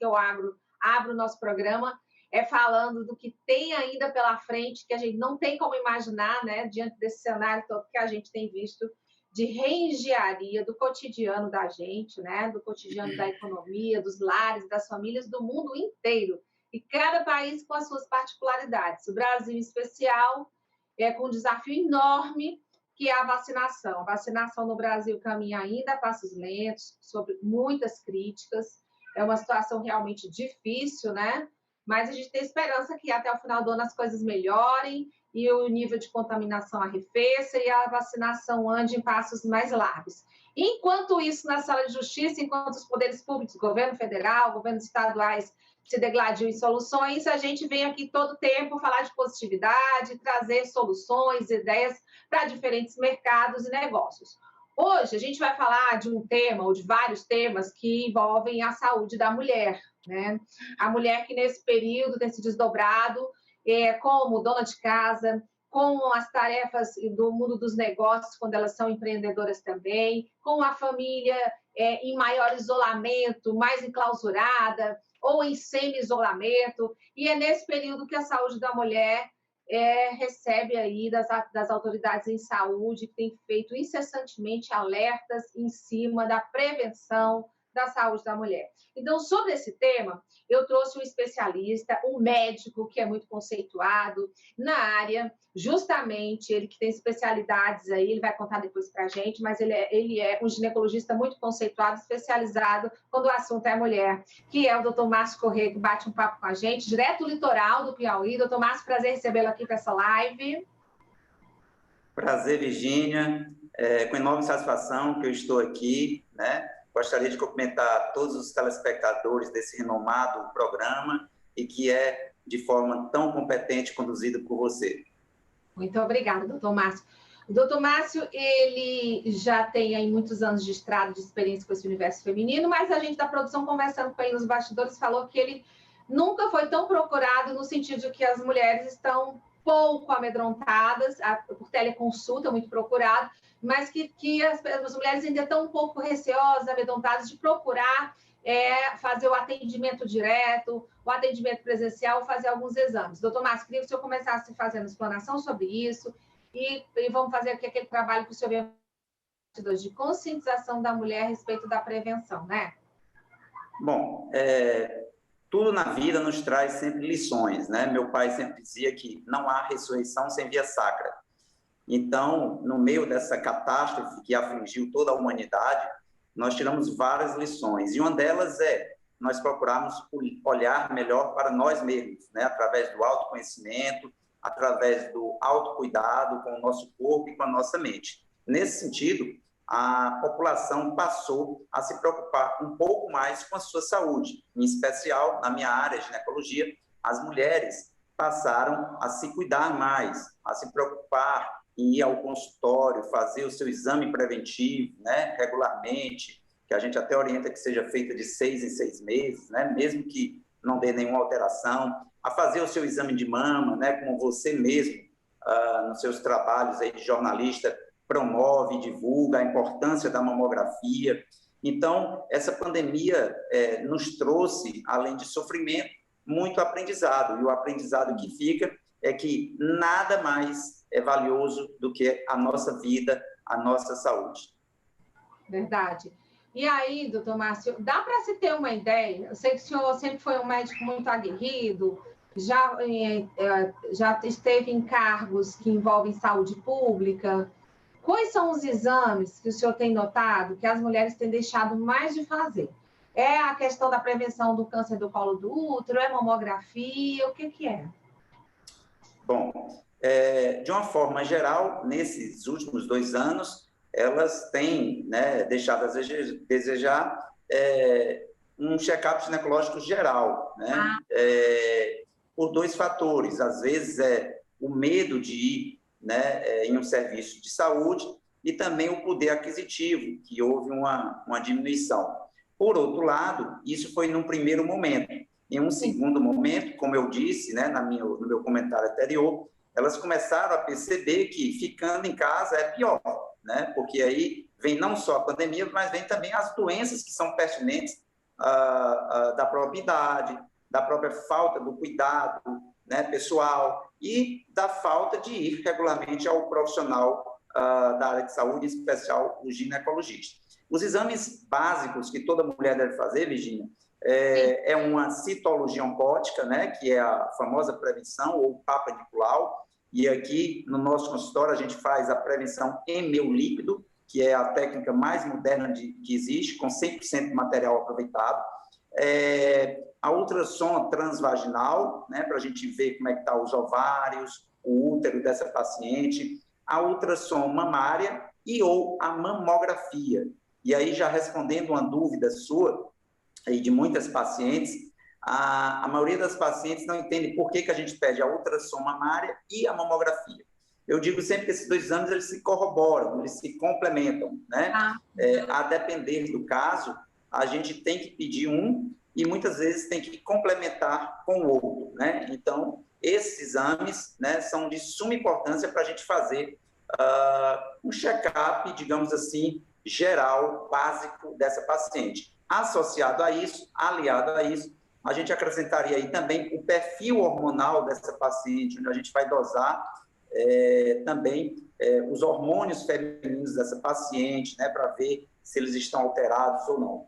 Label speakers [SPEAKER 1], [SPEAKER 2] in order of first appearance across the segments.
[SPEAKER 1] que eu abro o nosso programa, é falando do que tem ainda pela frente, que a gente não tem como imaginar, né, diante desse cenário todo que a gente tem visto de reengenharia do cotidiano da gente, né, do cotidiano da economia, dos lares, das famílias, do mundo inteiro. E cada país com as suas particularidades. O Brasil, em especial, com um desafio enorme, que é a vacinação. A vacinação no Brasil caminha ainda a passos lentos, sob muitas críticas. É uma situação realmente difícil, né? Mas a gente tem esperança que até o final do ano as coisas melhorem e o nível de contaminação arrefeça e a vacinação ande em passos mais largos. Enquanto isso, na sala de justiça, enquanto os poderes públicos, governo federal, governos estaduais, se degladiam em soluções, a gente vem aqui todo tempo falar de positividade, trazer soluções, ideias para diferentes mercados e negócios. Hoje, a gente vai falar de um tema, ou de vários temas, que envolvem a saúde da mulher, né? A mulher que, nesse período, tem se desdobrado como dona de casa, com as tarefas do mundo dos negócios, quando elas são empreendedoras também, com a família em maior isolamento, mais enclausurada, ou em semi-isolamento, e é nesse período que a saúde da mulher recebe aí das autoridades em saúde, que tem feito incessantemente alertas em cima da prevenção da saúde da mulher. Então, sobre esse tema, eu trouxe um especialista, um médico que é muito conceituado na área, justamente, ele que tem especialidades aí, ele vai contar depois para a gente, mas ele é um ginecologista muito conceituado, especializado quando o assunto é mulher, que é o doutor Márcio Corrêa, que bate um papo com a gente, direto do litoral do Piauí. Doutor Márcio, prazer recebê-lo aqui para essa live.
[SPEAKER 2] Prazer, Virgínia, com enorme satisfação que eu estou aqui, né? Gostaria de cumprimentar todos os telespectadores desse renomado programa e que é de forma tão competente conduzido por você.
[SPEAKER 1] Muito obrigada, doutor Márcio. O doutor Márcio, ele já tem aí muitos anos de estrada, de experiência com esse universo feminino, mas a gente da produção, conversando com ele nos bastidores, falou que ele nunca foi tão procurado no sentido de que as mulheres estão pouco amedrontadas, por teleconsulta, muito procurado, mas que as mulheres ainda estão um pouco receosas, amedrontadas de procurar fazer o atendimento direto, o atendimento presencial, fazer alguns exames. Doutor Márcio, queria que o senhor começasse fazendo explanação sobre isso e vamos fazer aqui aquele trabalho que o senhor vem de conscientização da mulher a respeito da prevenção, né?
[SPEAKER 2] Bom, tudo na vida nos traz sempre lições, né? Meu pai sempre dizia que não há ressurreição sem via sacra. Então, no meio dessa catástrofe que afligiu toda a humanidade, nós tiramos várias lições, e uma delas nós procurarmos olhar melhor para nós mesmos, né? Através do autoconhecimento, através do autocuidado com o nosso corpo e com a nossa mente. Nesse sentido, a população passou a se preocupar um pouco mais com a sua saúde, em especial, na minha área, ginecologia, as mulheres passaram a se cuidar mais, a se preocupar em ir ao consultório, fazer o seu exame preventivo, né, regularmente, que a gente até orienta que seja feita de 6 em 6 meses, né, mesmo que não dê nenhuma alteração, a fazer o seu exame de mama, né, como você mesmo, nos seus trabalhos aí de jornalista, promove e divulga a importância da mamografia. Então, essa pandemia nos trouxe, além de sofrimento, muito aprendizado, e o aprendizado que fica é que nada mais é valioso do que a nossa vida, a nossa saúde.
[SPEAKER 1] Verdade. E aí, doutor Márcio, dá para se ter uma ideia? Eu sei que o senhor sempre foi um médico muito aguerrido, já esteve em cargos que envolvem saúde pública. Quais são os exames que o senhor tem notado que as mulheres têm deixado mais de fazer? É a questão da prevenção do câncer do colo do útero? É mamografia? O que é?
[SPEAKER 2] Bom, de uma forma geral, nesses últimos 2 anos, elas têm, né, deixado a desejar um check-up ginecológico geral, né? Por 2 fatores. Às vezes o medo de ir, né, em um serviço de saúde e também o poder aquisitivo, que houve uma diminuição. Por outro lado, isso foi num primeiro momento. Em um segundo momento, como eu disse, né, no meu comentário anterior, elas começaram a perceber que ficando em casa é pior, né? Porque aí vem não só a pandemia, mas vem também as doenças que são pertinentes da própria idade, da própria falta do cuidado, né, pessoal, e da falta de ir regularmente ao profissional da área de saúde, em especial o ginecologista. Os exames básicos que toda mulher deve fazer, Virginia, é uma citologia oncótica, né, que é a famosa prevenção, ou Papa Nicolau, e aqui no nosso consultório a gente faz a prevenção em meio líquido, que é a técnica mais moderna que existe, com 100% de material aproveitado. A ultrassom transvaginal, né, para a gente ver como é que estão os ovários, o útero dessa paciente, a ultrassom mamária ou a mamografia. E aí, já respondendo uma dúvida sua e de muitas pacientes, a maioria das pacientes não entende por que a gente pede a ultrassom mamária e a mamografia. Eu digo sempre que esses dois exames eles se corroboram, eles se complementam, né? A depender do caso, a gente tem que pedir um e muitas vezes tem que complementar com o outro, né? Então, esses exames, né, são de suma importância para a gente fazer um check-up, digamos assim, geral, básico dessa paciente. Associado a isso, aliado a isso, a gente acrescentaria aí também o perfil hormonal dessa paciente, onde a gente vai dosar também os hormônios femininos dessa paciente, né, para ver se eles estão alterados ou não.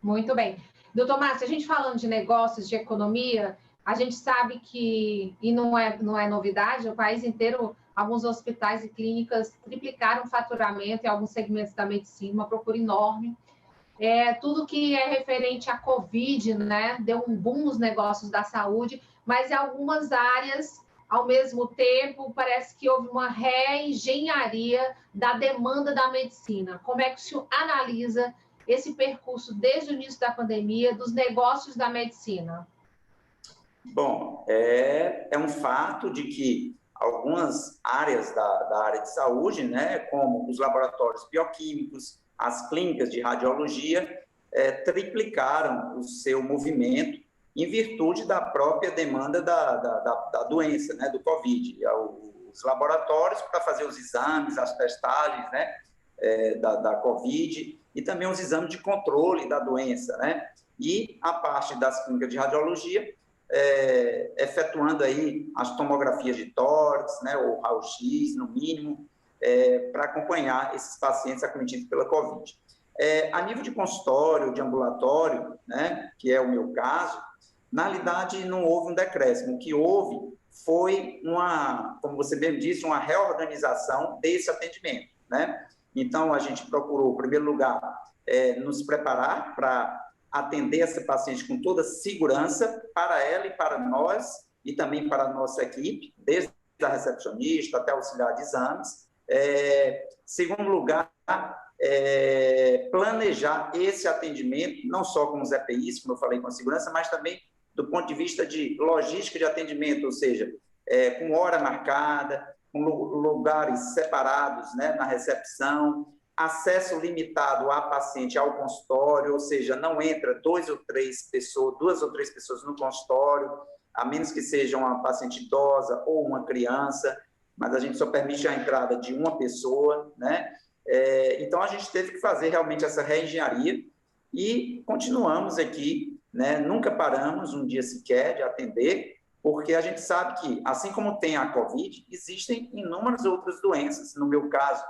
[SPEAKER 1] Muito bem. Doutor Márcio, a gente falando de negócios, de economia, a gente sabe que, e não é novidade, o país inteiro, alguns hospitais e clínicas triplicaram o faturamento em alguns segmentos da medicina, uma procura enorme. Tudo que é referente à Covid, né, deu um boom nos negócios da saúde, mas em algumas áreas, ao mesmo tempo, parece que houve uma reengenharia da demanda da medicina. Como é que o senhor analisa esse percurso desde o início da pandemia dos negócios da medicina?
[SPEAKER 2] Bom, é um fato de que algumas áreas da área de saúde, né, como os laboratórios bioquímicos, as clínicas de radiologia, triplicaram o seu movimento em virtude da própria demanda da doença, né, do Covid. Os laboratórios para fazer os exames, as testagens, né, da Covid, e também os exames de controle da doença, né? E a parte das clínicas de radiologia, efetuando aí as tomografias de tórax, né, ou raio-x, no mínimo, para acompanhar esses pacientes acometidos pela Covid. A nível de consultório, de ambulatório, né, que é o meu caso, na realidade não houve um decréscimo. O que houve foi como você bem disse, uma reorganização desse atendimento, né? Então, a gente procurou, em primeiro lugar, nos preparar para atender essa paciente com toda segurança para ela e para nós, e também para a nossa equipe, desde a recepcionista até o auxiliar de exames. Segundo lugar, planejar esse atendimento, não só com os EPIs, como eu falei, com a segurança, mas também do ponto de vista de logística de atendimento, ou seja, com hora marcada, com lugares separados, né, na recepção, acesso limitado à paciente ao consultório, ou seja, não entra duas ou três pessoas no consultório, a menos que seja uma paciente idosa ou uma criança, mas a gente só permite a entrada de uma pessoa, né? Então, a gente teve que fazer realmente essa reengenharia e continuamos aqui, né? Nunca paramos um dia sequer de atender, porque a gente sabe que, assim como tem a Covid, existem inúmeras outras doenças. No meu caso,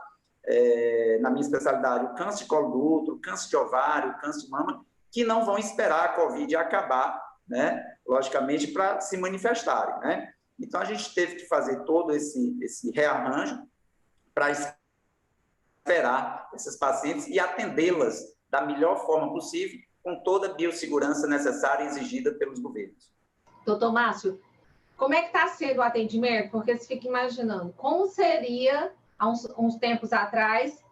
[SPEAKER 2] na minha especialidade, o câncer de colo do útero, o câncer de ovário, o câncer de mama, que não vão esperar a Covid acabar, né, logicamente, para se manifestarem, né? Então, a gente teve que fazer todo esse rearranjo para esperar essas pacientes e atendê-las da melhor forma possível, com toda a biossegurança necessária e exigida pelos governos.
[SPEAKER 1] Doutor Márcio, como é que está sendo o atendimento? Porque você fica imaginando, como seria, há uns tempos atrás,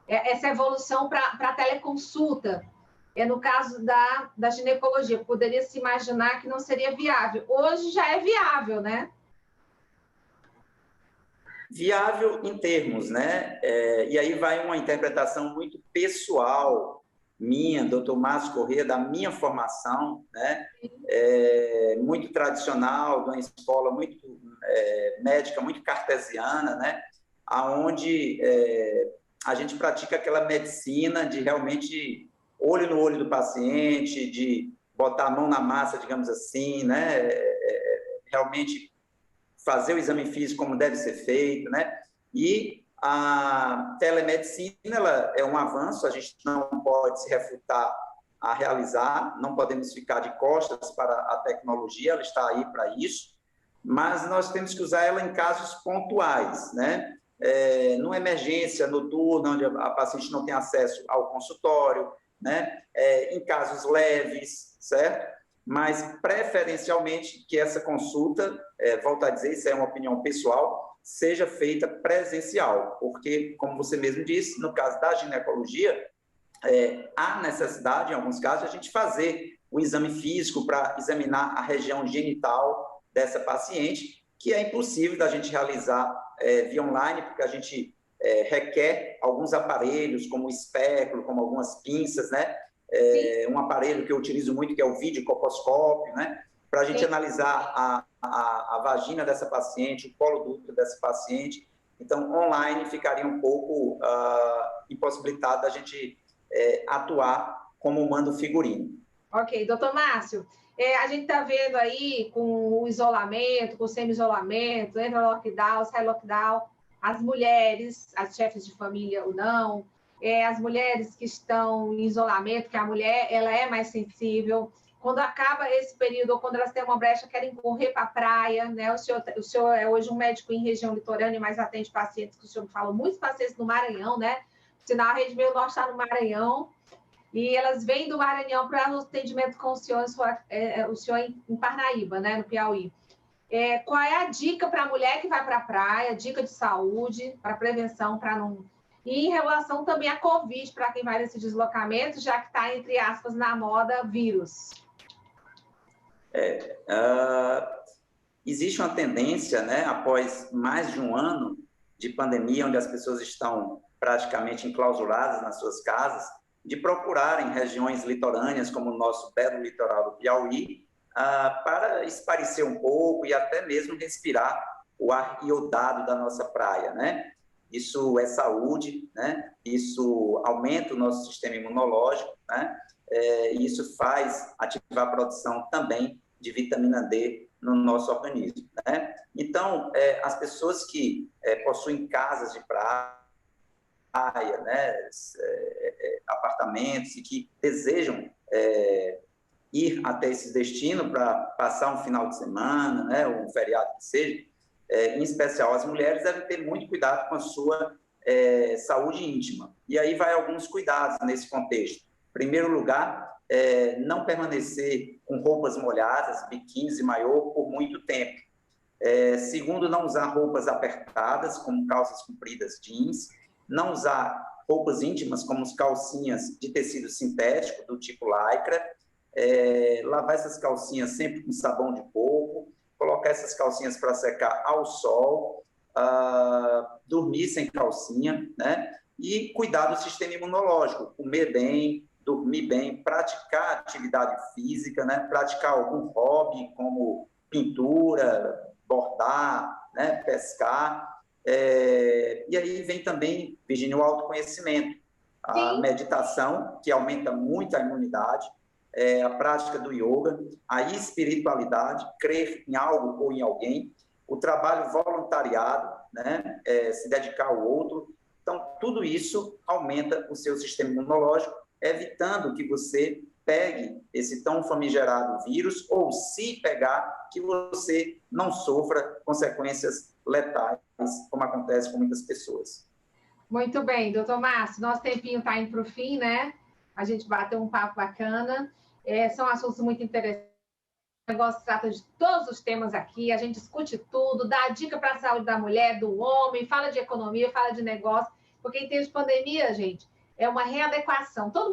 [SPEAKER 1] essa evolução para a teleconsulta? No caso da ginecologia, poderia se imaginar que não seria viável. Hoje já é viável, né?
[SPEAKER 2] Viável em termos, né? E aí vai uma interpretação muito pessoal minha, doutor Márcio Corrêa, da minha formação, né? Muito tradicional, de uma escola muito médica, muito cartesiana, né? Onde a gente pratica aquela medicina de realmente olho no olho do paciente, de botar a mão na massa, digamos assim, né? Realmente fazer o exame físico como deve ser feito, né? E a telemedicina, ela é um avanço, a gente não pode se refutar a realizar, não podemos ficar de costas para a tecnologia, ela está aí para isso, mas nós temos que usar ela em casos pontuais, né? Numa emergência noturna, onde a paciente não tem acesso ao consultório, né? Em casos leves, certo? Mas, preferencialmente, que essa consulta, volto a dizer, isso é uma opinião pessoal, seja feita presencial, porque, como você mesmo disse, no caso da ginecologia, há necessidade, em alguns casos, de a gente fazer o exame físico para examinar a região genital dessa paciente, que é impossível da gente realizar via online, porque a gente requer alguns aparelhos, como o espéculo, como algumas pinças, né? Um aparelho que eu utilizo muito, que é o videocolposcópio, né? Para a gente analisar a vagina dessa paciente, o colo do útero dessa paciente. Então, online ficaria um pouco impossibilitado da gente atuar como manda o figurino.
[SPEAKER 1] Ok, doutor Márcio, a gente está vendo aí com o isolamento, com o semi-isolamento, entra lockdown, sai lockdown, as mulheres, as chefes de família ou não, as mulheres que estão em isolamento, que a mulher ela é mais sensível. Quando acaba esse período, ou quando elas têm uma brecha, querem correr para a praia, né? O senhor é hoje um médico em região litorânea, mas atende pacientes, que o senhor me falou, muitos pacientes no Maranhão, né? Sinal, a Rede Meio Norte está no Maranhão, e elas vêm do Maranhão para o atendimento com o senhor em Parnaíba, né? No Piauí. Qual é a dica para a mulher que vai para a praia, dica de saúde, para prevenção, para não... E em relação também à Covid, para quem vai nesse deslocamento, já que está, entre aspas, na moda vírus.
[SPEAKER 2] Existe uma tendência, né, após mais de um ano de pandemia, onde as pessoas estão praticamente enclausuradas nas suas casas, de procurarem regiões litorâneas, como o nosso belo litoral do Piauí, para espairecer um pouco e até mesmo respirar o ar iodado da nossa praia, né? Isso é saúde, né? Isso aumenta o nosso sistema imunológico, né? Isso faz ativar a produção também de vitamina D no nosso organismo, né? Então, as pessoas que possuem casas de praia, né, apartamentos e que desejam ir até esse destino para passar um final de semana, né, ou um feriado que seja, em especial as mulheres devem ter muito cuidado com a sua saúde íntima. E aí vai alguns cuidados nesse contexto. Em primeiro lugar, não permanecer com roupas molhadas, biquínis e maiô por muito tempo. Segundo, não usar roupas apertadas, como calças compridas, jeans. Não usar roupas íntimas, como as calcinhas de tecido sintético, do tipo lycra. Lavar essas calcinhas sempre com sabão de coco. Colocar essas calcinhas para secar ao sol. Dormir sem calcinha, né? E cuidar do sistema imunológico. Comer bem, dormir bem, praticar atividade física, né? Praticar algum hobby, como pintura, bordar, né? Pescar. E aí vem também, Virginia, o autoconhecimento, a meditação, que aumenta muito a imunidade, a prática do yoga, a espiritualidade, crer em algo ou em alguém, o trabalho voluntariado, né? Se dedicar ao outro. Então, tudo isso aumenta o seu sistema imunológico, evitando que você pegue esse tão famigerado vírus, ou se pegar, que você não sofra consequências letais, como acontece com muitas pessoas.
[SPEAKER 1] Muito bem, doutor Márcio, nosso tempinho está indo para o fim, né? A gente bateu um papo bacana, são assuntos muito interessantes, o negócio trata de todos os temas aqui, a gente discute tudo, dá dica para a saúde da mulher, do homem, fala de economia, fala de negócio, porque em tempos de pandemia, gente, é uma readequação, todo